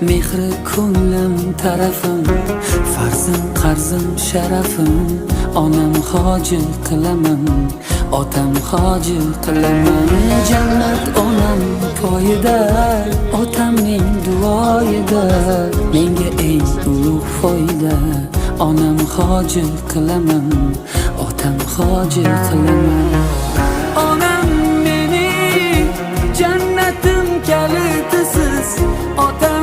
Mehri ko'nglim tarafim, farzim qarzim sharafim. Onam hoji qilaman, otam hoji qilaman. Jannat onam poyida, otamning duoyida. Menga eng ulug' foyda, onam hoji qilaman, otam hoji qilaman. Onam mening jannatim kalitisiz, otam